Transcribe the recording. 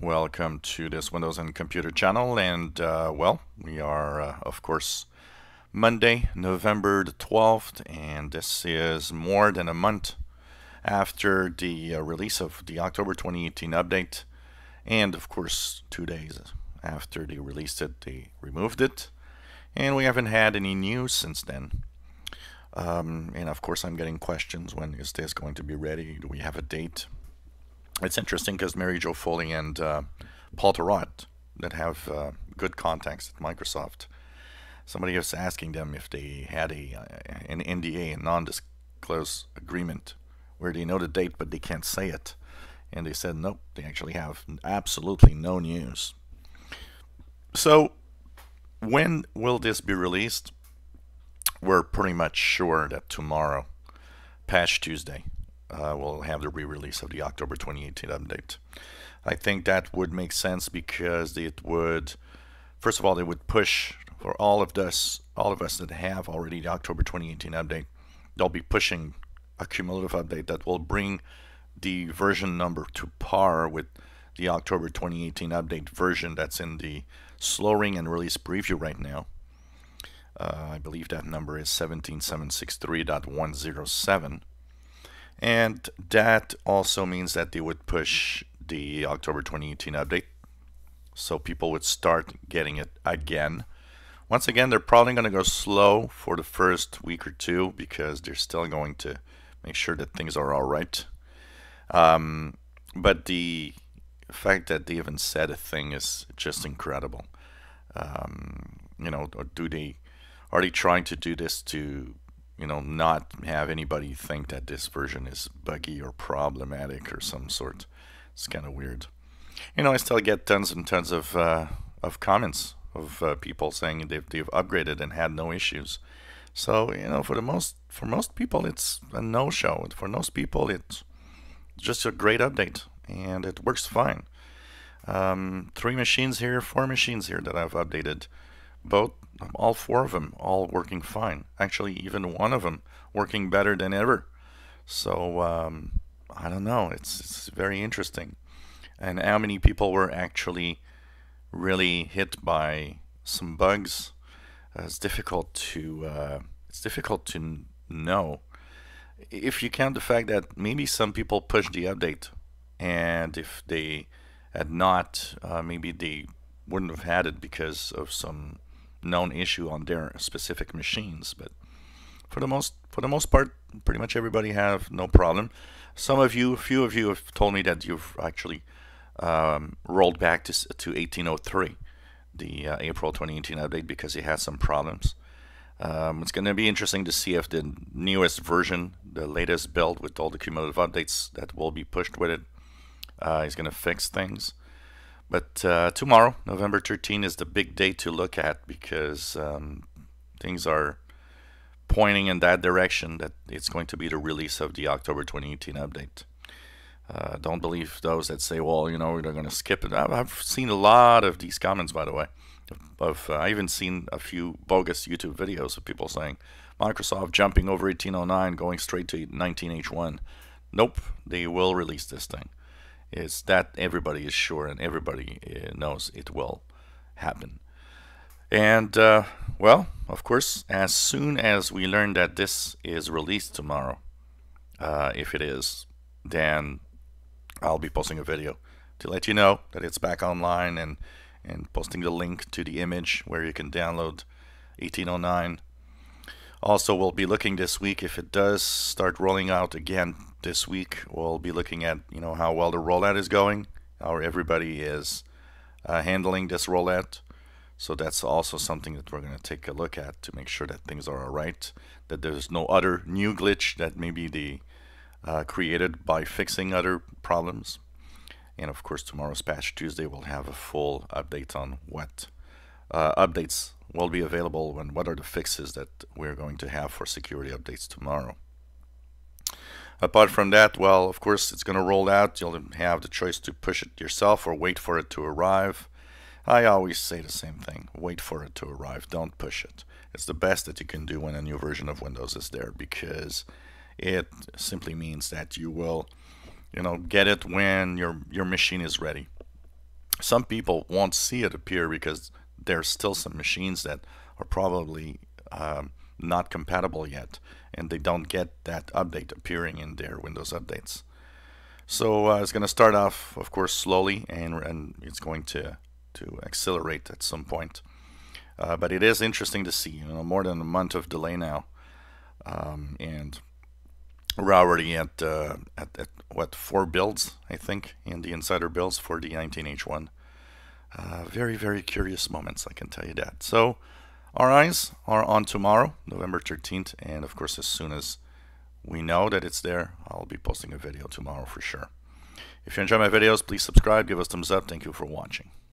Welcome to this Windows and Computer channel, and well, we are of course Monday, November the 12th, and this is more than a month after the release of the October 2018 update, and of course 2 days after they released it, they removed it, and we haven't had any news since then. And of course I'm getting questions: when is this going to be ready? Do we have a date? It's interesting because Mary Jo Foley and Paul Tarot, that have good contacts at Microsoft, somebody was asking them if they had an NDA, a non-disclose agreement, where they know the date but they can't say it. And they said nope, they actually have absolutely no news. So when will this be released? We're pretty much sure that tomorrow, Patch Tuesday, we'll have the re-release of the October 2018 update. I think that would make sense because it would, first of all, they would push for all of us that have already the October 2018 update. They'll be pushing a cumulative update that will bring the version number to par with the October 2018 update version that's in the slow ring and release preview right now. I believe that number is 17763.107. And that also means that they would push the October 2018 update, so people would start getting it again. Once again, they're probably going to go slow for the first week or two because they're still going to make sure that things are all right. But the fact that they even said a thing is just incredible. You know, are they trying to do this to, you know, not have anybody think that this version is buggy or problematic or some sort? It's kind of weird. You know, I still get tons and tons of comments of people saying they've upgraded and had no issues. So, you know, for most people, it's a no-show. For most people, it's just a great update, and it works fine. 3 machines here, 4 machines here that I've updated. All 4 of them, all working fine. Actually, even one of them working better than ever. So, I don't know. It's very interesting. And how many people were actually really hit by some bugs? It's difficult to know. If you count the fact that maybe some people pushed the update, and if they had not, maybe they wouldn't have had it because of some known issue on their specific machines. But for the most part, pretty much everybody have no problem. Few of you have told me that you've actually rolled back to 1803, the April 2018 update, because it had some problems. It's going to be interesting to see if the newest version, the latest build with all the cumulative updates that will be pushed with it, is going to fix things. But tomorrow, November 13, is the big day to look at, because things are pointing in that direction, that it's going to be the release of the October 2018 update. Don't believe those that say, well, you know, they're going to skip it. I've seen a lot of these comments, by the way. I even seen a few bogus YouTube videos of people saying Microsoft jumping over 1809, going straight to 19H1. Nope, they will release this thing. It's that everybody is sure, and everybody knows it will happen. And well, of course, as soon as we learn that this is released tomorrow, if it is, then I'll be posting a video to let you know that it's back online, and posting the link to the image where you can download 1809. Also, we'll be looking this week, if it does start rolling out again this week, we'll be looking at, you know, how well the rollout is going, how everybody is handling this rollout. So that's also something that we're going to take a look at to make sure that things are alright, that there's no other new glitch that maybe they created by fixing other problems. And of course, tomorrow's Patch Tuesday will have a full update on what updates will be available and what are the fixes that we're going to have for security updates tomorrow. Apart from that, well, of course, it's going to roll out. You'll have the choice to push it yourself or wait for it to arrive. I always say the same thing: wait for it to arrive, don't push it. It's the best that you can do when a new version of Windows is there, because it simply means that you will, you know, get it when your machine is ready. some people won't see it appear because there's still some machines that are probably not compatible yet, and they don't get that update appearing in their Windows updates. So it's going to start off, of course, slowly, and it's going to accelerate at some point. But it is interesting to see, more than a month of delay now, and we're already at what, 4 builds, I think, in the insider builds for the 19H1. Very, very curious moments, I can tell you that. So our eyes are on tomorrow, November 13th, and of course, as soon as we know that it's there, I'll be posting a video tomorrow for sure. If you enjoy my videos, please subscribe, give us thumbs up. Thank you for watching.